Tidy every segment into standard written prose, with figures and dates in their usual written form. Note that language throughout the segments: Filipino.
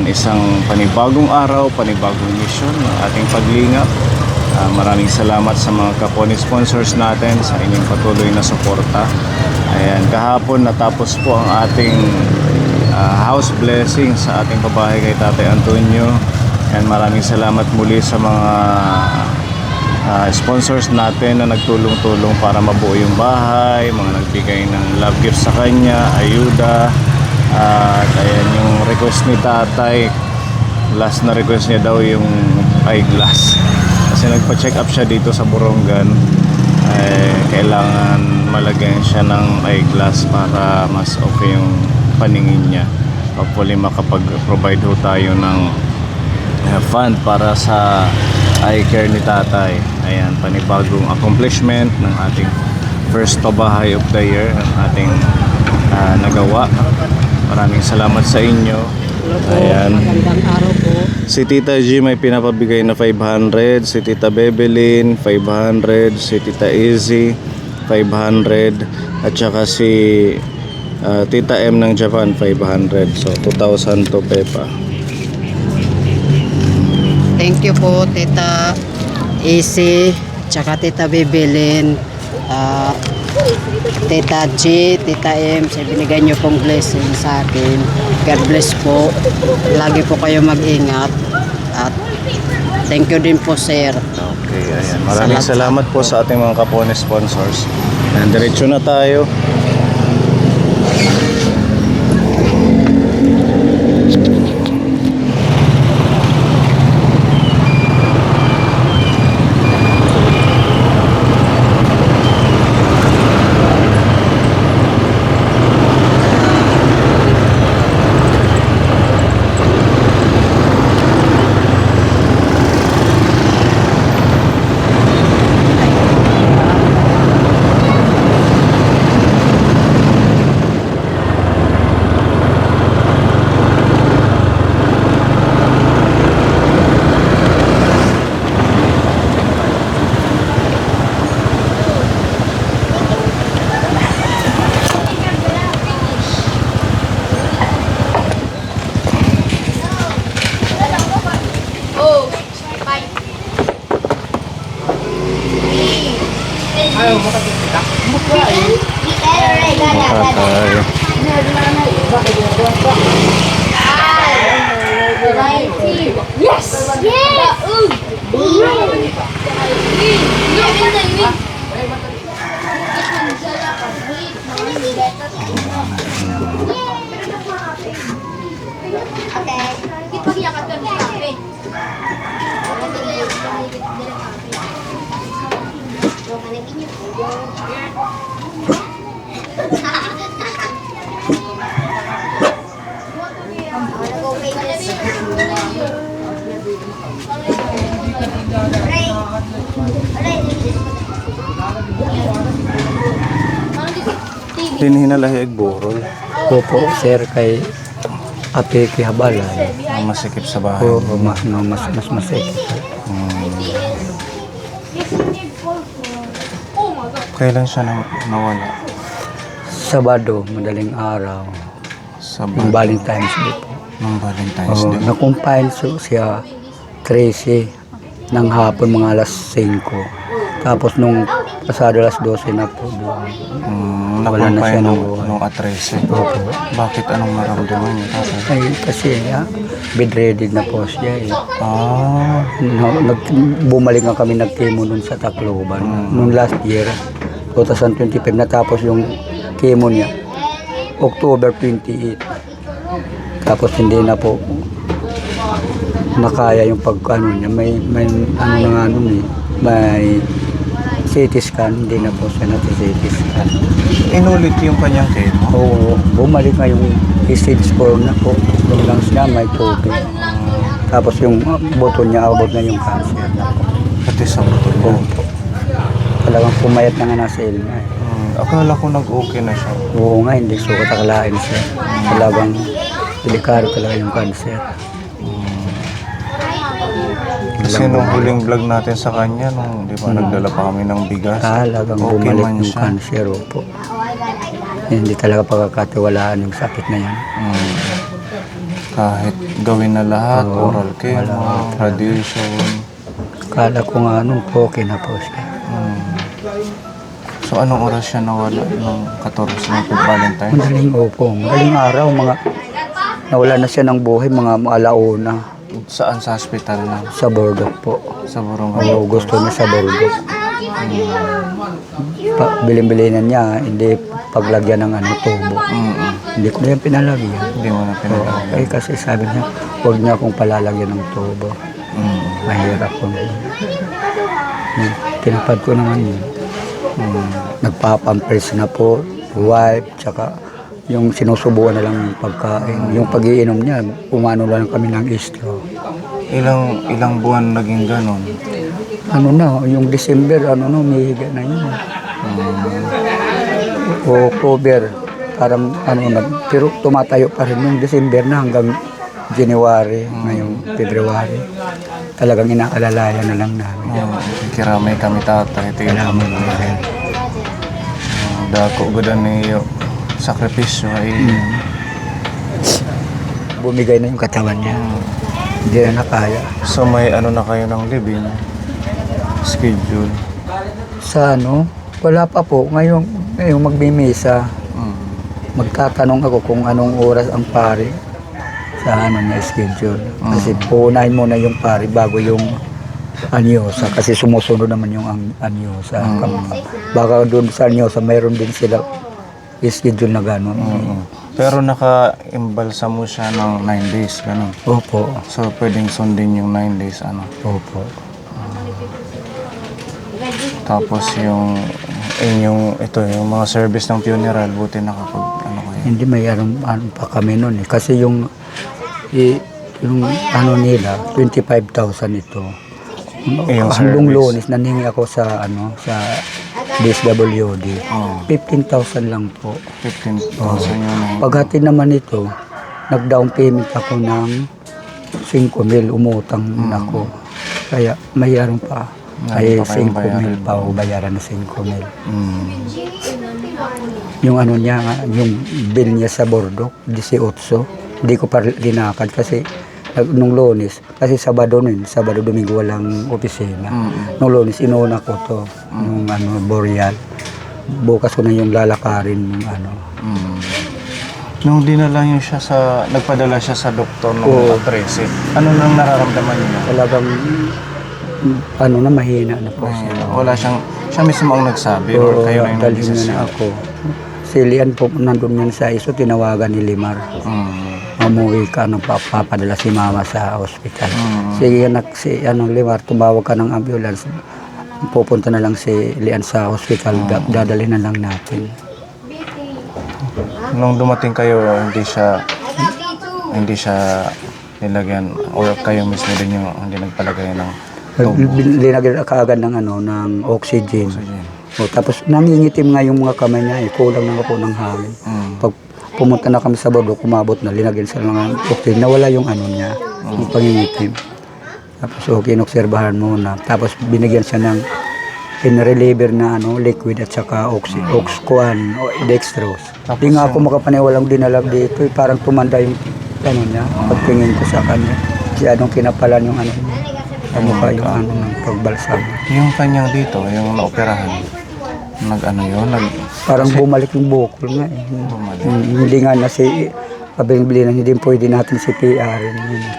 naman isang panibagong araw, panibagong misyon ng ating paglingap. Maraming salamat sa mga kaponi sponsors natin sa inyong patuloy na suporta. Ayan, kahapon natapos po ang ating house blessing sa ating pabahay kay Tatay Antonio. And maraming salamat muli sa mga sponsors natin na nagtulong-tulong para mabuo yung bahay, mga nagbigay ng love gift sa kanya, ayuda. At ayan yung request ni Tatay, last na request niya daw yung eyeglass kasi nagpa-check up siya dito sa Borongan. Kailangan malagyan siya ng eyeglass para mas okay yung paningin niya. Hopefully makapag-provide ho tayo ng fund para sa eye care ni Tatay. Ayan, panibagong accomplishment ng ating first pabahay of the year ang ating nagawa. Maraming salamat sa inyo. Ayan. Magandang araw po. Si Tita G may pinapabigay na 500, si Tita Bebelin 500, si Tita Izzy 500, at saka si Tita M ng Japan 500. So 2,000 to Pepa. Thank you po Tita Easy, tsaka Tita Bebelin, Tita G, Tita M, sa binigay niyo pong blessing sa akin. God bless po. Lagi po kayo mag-ingat. At thank you din po sir. Okay, ayan. Maraming salamat po sa ating mga kapone sponsors. Ayan, diretso na tayo. Yes! Hinalahi ag borol. Opo, sir, kay Ate Kihabalan. Ang masikip sa bahay. Oo, mas masikip. Kailan siya nawala? Sabado, madaling araw. Sa Ng Valentine's Day po. Nung Valentine's Oo, Day. nakumpine siya 13 ng hapon, mga alas 5. Tapos nung pasado alas 12 na po doon. Wala na siya nung atrese. Opo. Bakit anong naramdaman niya? Tatay? Ay, kasi bedridden na po siya eh. Bumalik nga kami nag-chemo nun sa Tacloban. Noong last year, 2025, natapos yung chemo niya. October 28. Tapos hindi na po nakaya yung pagkano niya. May ano na nga nun eh. May CT scan, hindi na po siya nati-CT scan. Inulit yung kanyang chemo? Oo, bumalik nga yung stage 4 na po. Yung lungs niya may tubig. Tapos yung buto niya, abot na yung cancer na po. Pati sa buto niya? Opo. Talagang pumayat na nga nasa ilna eh. Akala ko nag-okay na siya. Oo nga, hindi sukat akalain siya. Talagang delikado talaga yung cancer. Kasi nung huling vlog natin sa kanya, nung di ba nagdala pa kami ng bigas, Talagang okay bumalik man yung siya. cancer. Opo. Hindi talaga pagkakatiwalaan yung sakit na yan. Kahit gawin na lahat, Oo, oral chemo, wala. radiation. Kala ko nga nung okay na po siya. So anong oras siya nawala nung 14 ng Valentine? Madaling opo, madaling araw, nawala na siya ng buhay, mga alauna Saan sa hospital na? sa Bordok po. Sa Burong Oo, gusto niya sa Bordok. Bilin-bilinan niya, hindi paglagyan ng tubo. Hindi ko na yan pinalagyan. Hindi mo na pinag Okay, kasi sabi niya, huwag niya akong palalagyan ng tubo. Mahirap po na yun. Tinapad ko naman yun. Nagpapampers na po, wipe, tsaka yung sinusubuan na lang yung pagkain. Yung pag-iinom niya, umano lang kami ng straw. Ilang buwan naging ganon? Ano na, yung December, may higa na yun. October, parang pero tumatayo pa rin yung December na hanggang January, ngayong February. Talagang inaalalayan na lang namin. Kiramay kami tatay. Salamat po rin. Dako gudan niyo sakripisyo ay Bumigay na yung katawan niya. Hindi na nakaya. so may na kayo ng living schedule. Sa wala pa po. Ngayong magmimisa, magtatanong ako kung anong oras ang pari sa niya schedule. Kasi puunahin muna yung pari bago yung anyosa. Kasi sumusunod naman yung anyosa. Baka doon sa anyosa, mayroon din sila schedule na gano'n. Pero naka-imbalsa mo siya ng 9 days, gano'n. Opo. So pwedeng sundin yung 9 days, Opo. Tapos yung yung mga service ng funeral, buti nakapag kayo. Hindi may pa kami noon eh. Kasi yung nila, 25,000 ito. Yung Handong service. Lunes, naningi ako sa sa DSWD. 15,000 lang po. 15,000 yun. Paghati naman ito, nag-down payment ako ng 5,000, umutang ako. Kaya mayroon pa. Ay, Meron pa kayong 5,000 pa o bayaran na 5,000. Mm. Yung niya, yung bill niya sa Bordok, 18. Hindi ko pa linakad kasi nung Lunes, kasi Sabado Domingo walang opisina. Nung Lunes, inuuna ko to, nung Boreal. Bukas ko na yung lalakarin, Nung dinala niyo siya nagpadala siya sa doktor nung Oo. 13, ano nang nararamdaman niyo? talagang, mahina na po siya. Wala siya mismo ang nagsabi or kayo na yung dalhin niya na nag-desisyon? ako. Si Lian po, nandun yan sa ISO, tinawagan ni Limar. Umuwi ka, papadala si mama sa ospital. Sige, Limar, tumawag ka ng ambulance. Pupunta na lang si Lian sa hospital, dadalhin na lang natin. Nung dumating kayo, hindi siya nilagyan or kayo mismo din yung hindi nagpalagay ng tubo? Linagyan kaagad ng oxygen. Oxygen. Tapos nangingitim nga yung mga kamay niya, kulang na po ng hangin. Pag pumunta na kami sa Bordok, kumabot na, linagyan sa ng oxygen, nawala yung niya, yung pangingitim. Tapos inobserbahan muna. Tapos binigyan siya ng reliever na liquid at saka oxkuan o dextrose. Hindi nga ako makapaniwalang dinala dito, parang tumanda yung niya, pagtingin ko sa kanya. Kasi kinapalan yung niya. Mukha yung ng pagbalsam. Yung kanyang dito, yung naoperahan, Parang bumalik yung bukol nga eh. Bumalik. Hindi nga na pabili na hindi pwede natin si PR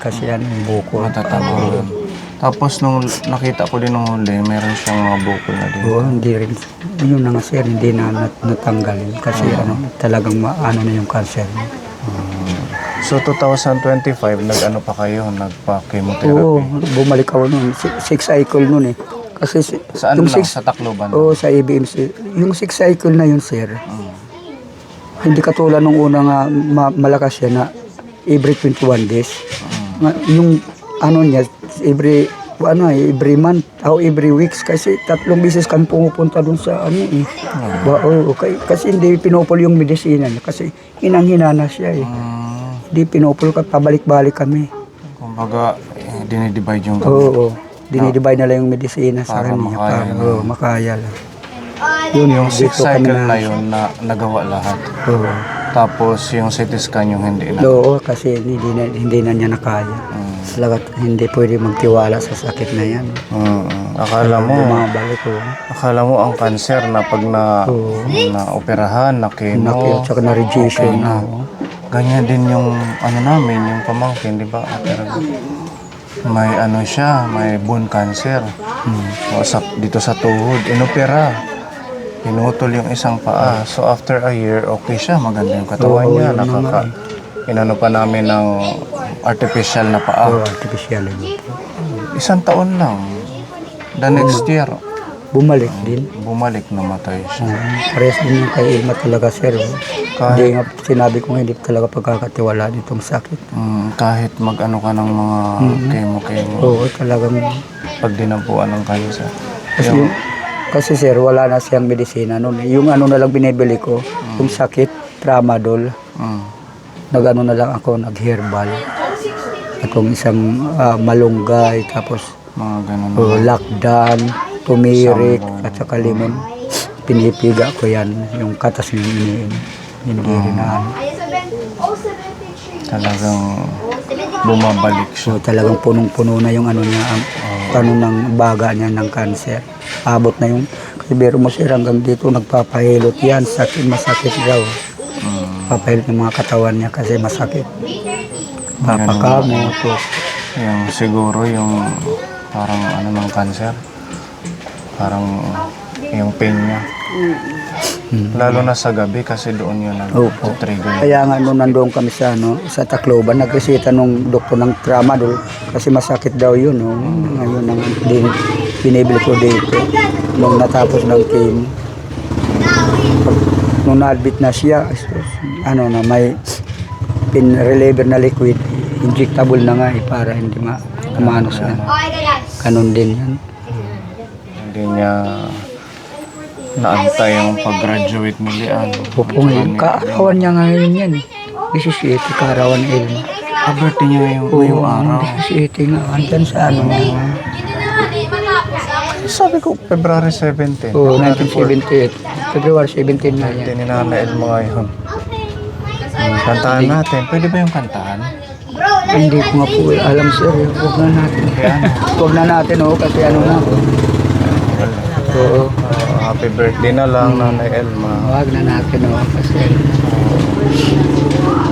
kasi yung bukol. Matatamaan. Tapos nung nakita ko din nung huli, meron siyang mga bukol na din. Oo, hindi rin. Yun na nga sir, hindi na natanggalin kasi talagang na yung cancer niya. So 2025, pa kayo, nagpa-chemotherapy? Oo, bumalik ako noon. 6 cycle noon eh. Kasi Saan yung lang? 6 Sa Tacloban? Oo, sa ABMC. Yung 6 cycle na yun sir, hindi katulad nung una nga malakas siya na every 21 days. Yung niya, every month o every weeks kasi 3 beses kami pumupunta dun sa kasi hindi pinupol yung medisina niya kasi hinang-hina na siya eh. Hindi pinupol ka, pabalik-balik kami. Kumbaga, dinidivide yung Oo, dinidivide na lang yung medisina sa Para kanya makaya para na. makaya lang. yung 6 dito kami cycle na yun na nagawa lahat. Oo. Tapos yung CT scan yung hindi na. Oo, kasi hindi na niya nakaya. Talaga hindi pwede magtiwala sa sakit na yan. Akala mo, Bumabalik ko. ang cancer na pag na-operahan, na chemo, Nakiyot sa na radiation okay na. Ganyan din yung ano namin, yung pamangkin, di ba? May ano siya, may bone cancer. Dito sa tuhod, inopera. Pinutol yung isang paa. So after a year, okay siya, maganda yung katawan Oo, niya. yun naman. Inano pa namin ng artificial na paa. Oo, artificial yun. 1 taon lang. The next year, Bumalik din. bumalik, namatay siya. Parehas din yung kay Ilma talaga, sir. Kahit- Hindi nga sinabi ko hindi talaga pagkakatiwala nitong sakit. Kahit mag-ano ka ng mga chemo, Oo, talagang pag dinampuan ng cancer. kasi, kasi sir, wala na siyang medisina noon. Yung ano na lang binibili ko, yung sakit, tramadol. Nag-ano na lang ako, nag-herbal. Atong isang malunggay, tapos Mga ganun. lakdan, tumirik, Sambal. at saka limon. Pinipiga ko yan, yung katas yung iniin. Hindi rin na ano. Talagang bumabalik siya. So talagang punong-puno na yung ano niya, ang ano ng baga niya ng cancer. Abot na yung, kasi biro mo sir, hanggang dito nagpapahilot yan, masakit raw. Papahilot ng mga katawan niya kasi masakit. Papakamot, Yung siguro yung parang ano ng cancer. Parang yung pain niya. Lalo na sa gabi kasi doon yun Opo. nag-trigger. Kaya nga nung nandoon kami sa sa Tacloban, nagresita nung doktor ng tramadol kasi masakit daw yun. No? Ngayon nang binibili ko dito nung natapos ng chemo. Nung na-admit na siya, ano na may pin-reliever na liquid, injectable na nga para hindi kumano siya. Kanon din yan. Hindi niya naantay ang pag-graduate ni Lian. Opo ngayon, kaarawan niya ngayon yan. 17, kaarawan ni Elma. Birthday niya ngayong araw. 17 nga, andyan sa ano. Sabi ko, February 17. Oo, 1978. February 17 na yan. Hindi ni Nana Elma ngayon. Kantahan natin. Pwede ba yung kantahan? Hindi ko nga po alam sir, huwag na natin. Huwag na natin kasi ano na. Oo, Happy birthday na lang, Nanay Elma. huwag na natin kasi.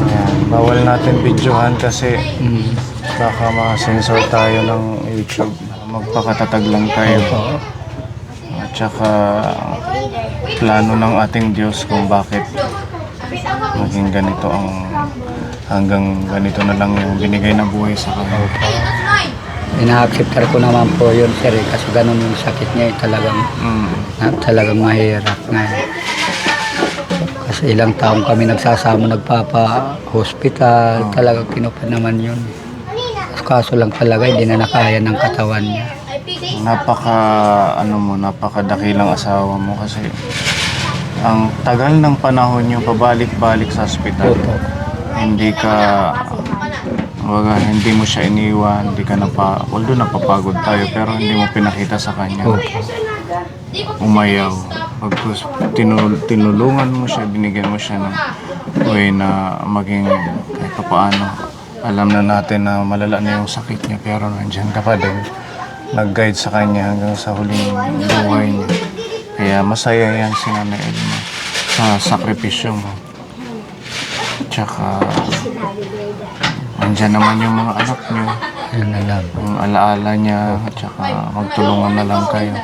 Ayan. Bawal natin videohan kasi Mm. baka ma-censor tayo ng YouTube. Magpakatatag lang tayo. At saka plano ng ating Diyos kung bakit maging ganito hanggang ganito na lang yung binigay na buhay sa kanya. Ina-acceptar ko naman po yun sir, kasi ganun yung sakit niya talagang, talagang mahirap nga. Kasi ilang taong kami nagsasama, nagpapa-hospital, talagang pinupad naman yun. Kaso lang talaga, hindi na nakaya ng katawan niya. Napakadakilang asawa mo kasi ang tagal ng panahon yung pabalik-balik sa ospital. Opo. Hindi mo siya iniwan, although napapagod tayo, pero hindi mo pinakita sa kanya. Umayaw. Pagkus tinulungan mo siya, binigyan mo siya ng way na maging kahit paano. Alam na natin na malala na yung sakit niya, pero nandiyan ka pa din. Nag-guide sa kanya hanggang sa huling buhay niya. Kaya masaya yan si Nanay Elma sa sakripisyo mo. Tsaka andyan naman yung mga anak niyo, Yun na lang. yung alaala niya, at saka magtulungan na lang kayo.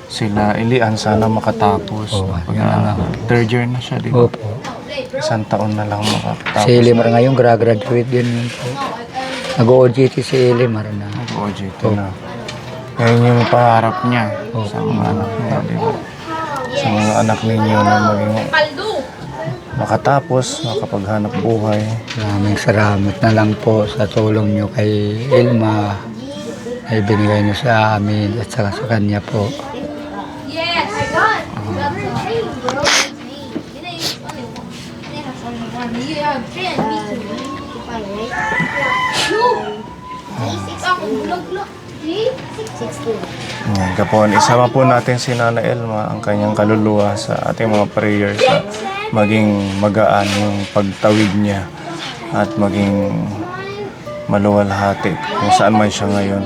Sila Ilian sana makatapos. yun na lang. Third year na siya, di ba? Opo. 1 taon na lang makatapos. Si Elimar ngayon, graduate din yun po. Nag-OJT si Elimar na. OJT na. Ngayon yung pangarap niya sa mga anak niya, di ba? Sa mga anak ninyo na maging makatapos, makapaghanap buhay. Maraming salamat na lang po sa tulong nyo kay Elma. Ay binigay nyo sa amin at saka sa kanya po. Yes! I got it! bro. You have friend, me too. Ngayon, kapon, isama po natin si Nana Elma, ang kanyang kaluluwa sa ating mga prayers. maging magaan yung pagtawid niya at maging maluwalhati kung saan man siya ngayon.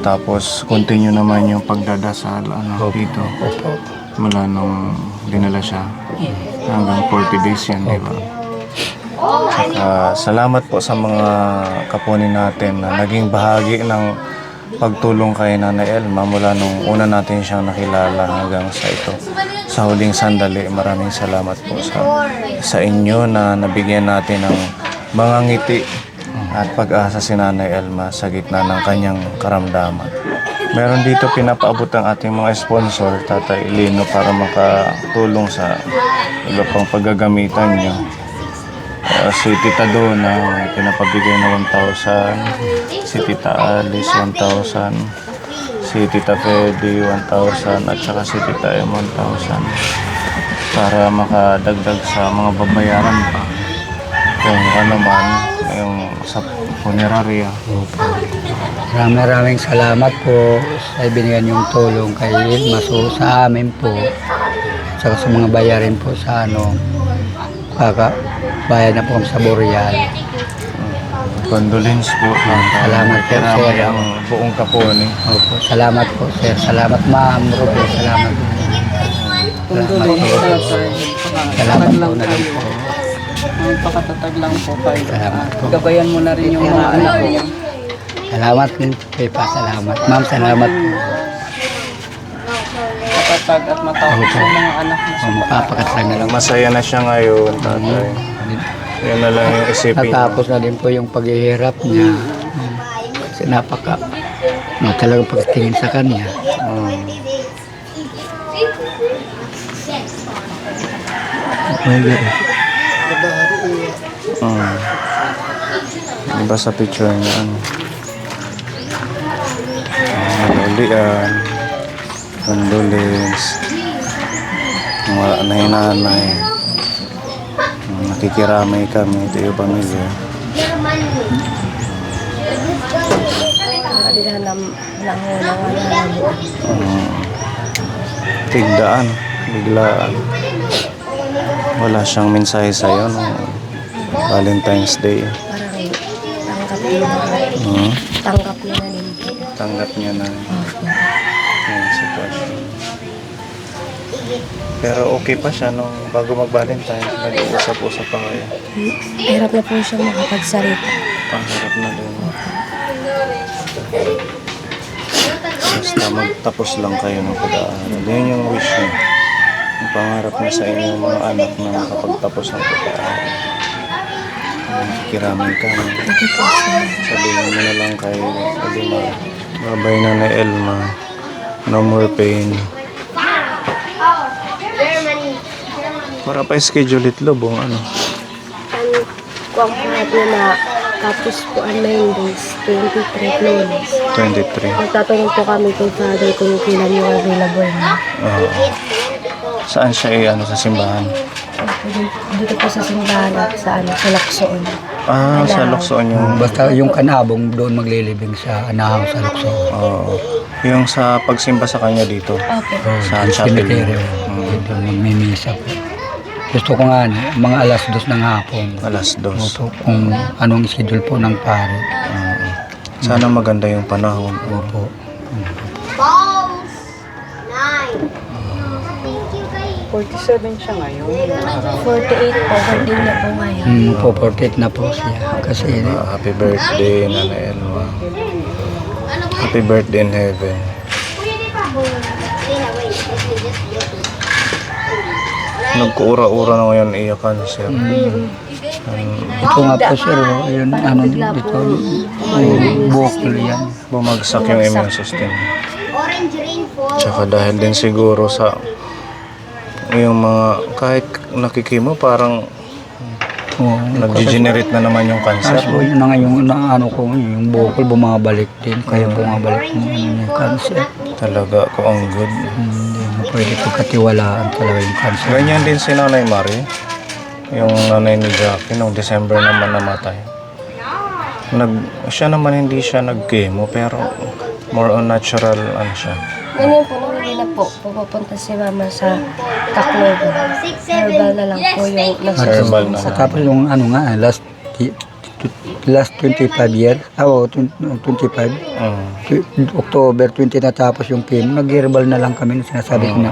Tapos continue naman yung pagdadasal dito mula nung dinala siya hanggang 40 days yan, di ba? Salamat po sa mga kapunin natin na naging bahagi ng pagtulong kay Nanay Elma mula nung una natin siyang nakilala hanggang sa ito. Sa huling sandali, maraming salamat po sa inyo na nabigyan natin ng mga ngiti at pag-asa si Nanay Elma sa gitna ng kanyang karamdaman. Meron dito pinapaabot ang ating mga sponsor, Tatay Lino, para makatulong sa iba pang paggagamitan nyo. Si Tita Donna, may pinapabigay na 1,000. Si Tita Alice, 1,000. Si Tita Fedy, 1,000. At saka si Tita M, 1,000. Para makadagdag sa mga babayaran pa. Kung ano man, yung sa funeraria. Maraming salamat po sa ibinigay niyong tulong kay Ilma. So, sa amin po, saka sa mga bayarin po sa bayad na po kami sa Boreal. Condolence po. Salamat po, sir. Ang buong Kaponi. Opo, salamat po, sir. Salamat, Ma'am Ruby. Salamat. Salamat po. Salamat po na lang po. Magpakatatag lang po kayo. Salamat po. Gabayan mo na rin yung mga anak ko. Salamat din, Pepa. Salamat. Ma'am, salamat po. Katatag at matawag sa mga anak mo. Mapapakatlang na lang. Masaya na siya ngayon, Tatay. Yan na lang yung isipin niya. Natapos na din po yung paghihirap niya. Kasi talagang pagtingin sa kanya. Diba sa picture niya, Nalalian, condolence, wala na yung nanay, nakikiramay kami, ito yung pamilya. Tigdaan, biglaan. Wala siyang mensahe sa'yo no Valentine's Day. Tanggap niya na din po. Tanggap niya na yung sitwasyon. Pero okay pa siya nung bago mag-Valentine's, nag-uusap-usap pa kayo. Hirap na po siya makapagsalita. Pangarap na din. Basta magtapos lang kayo ng pag-aaral. Yun yung wish niyo. Ang pangarap na sa inyong mga anak na makapagtapos ng pag-aaral. Kiraman ka. Sabihin mo na lang kay Elma. Babay na na Elma. No more pain. Para pa schedule it lobong ano. Kung ang pangat niya na tapos po ang 9 days, 23 Lunes. 23. Nagtatanong po kami kay Father kung kailan yung available na. Saan siya sa simbahan? Dito po sa simbahan at sa Lacson. Sa Luksoon yung... Basta yung kanabong doon maglilibing sa Anahaw sa Lukso. Yung sa pagsimba sa kanya dito. Okay. Sa chapel. Dito magmimisa po. Gusto ko nga mga alas 2 ng hapon. Alas 2. Opo, kung anong schedule po ng pare. Sana maganda yung panahon. Opo. Balls. 9. 47 siya ngayon. 48 po, birthday niya po ngayon. Po 48 na po siya. Kasi Happy birthday, Nana Elma. Happy birthday in heaven. Nagkuura-ura na ngayon iyakan, sir. ito nga po sir, yun dito, bukol yan. Bumagsak yung immune system. Tsaka dahil din siguro sa yung mga kahit nakikimo parang nag-degenerate na naman yung cancer. Kaso yun na nga yung yung bukol bumabalik din, kaya bumabalik yung cancer. Talaga ko ang good. Hindi mo pwede pagkatiwalaan talaga yung cancer. Ganyan din si Nanay Marie. Yung nanay ni Jackie, noong December naman namatay. Siya naman hindi siya nag-chemo pero More on natural, ano siya. Ngayon po, nung hindi na po, pupunta si mama sa Tacloban. Herbal na lang po yung Herbal nagsusunod na sa lang. Tapos yung ano nga, last 25 years, 25, October 20 natapos yung chemo, nag-herbal na lang kami, sinasabi ko na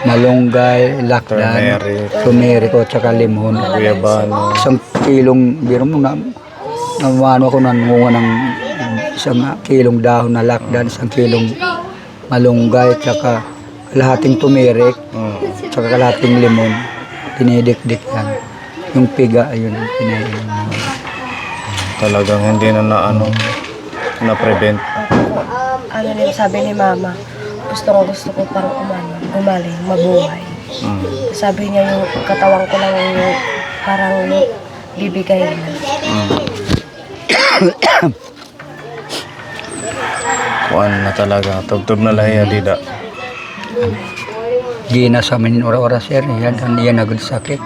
malunggay, lakdan, turmeric at saka limon. Guyabano. Isang kilong, biro mo na, namano ako nangunga ng isang kilong dahon na lakdan, isang kilong malunggay, at saka kalahating turmeric, at saka kalahating limon, dinidikdik yan. Yung piga, ayun, pinainom. Talagang hindi na na-prevent. ano rin sabi ni mama, gusto ko pang gumaling, mabuhay. Sabi niya yung katawan ko lang yung parang bibigay na. Kuan na talaga. Tubtob na lahiya, dida. Gina sa amin ora-ora sir, yan agad sakit.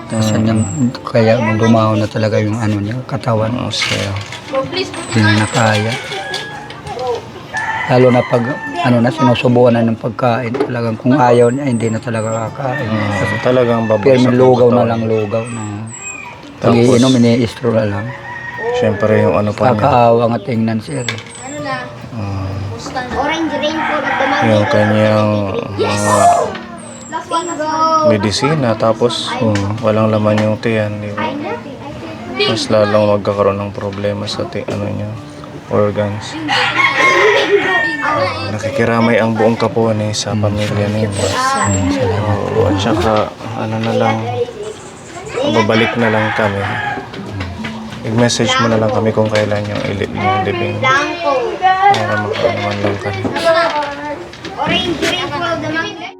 Kaya nung dumaho na talaga yung ano niya, katawan. So, Hindi na nakaya. Lalo na pag sinusubukan na ng pagkain, talagang kung ayaw niya, hindi na talaga kakain. talagang Pero babagsak may yung lugaw na katawan. lang, lugaw na. Pag Tapos, iinom, ini-istro na lang. syempre yung ano pa niya. Kakaawa nga tingnan sir. Orange rainfall at the mountain. Yung kanyang mga medisina. Tapos, walang laman yung tiyan. Di ba? Mas lalong magkakaroon ng problema sa niya, organs. Nakikiramay ang buong Kapone sa pamilya ninyo. At saka, na lang, babalik na lang kami. I-message mo na lang kami kung kailan yung living Blanco. para makaanuman lang kami. Orange rainfall at the mountain.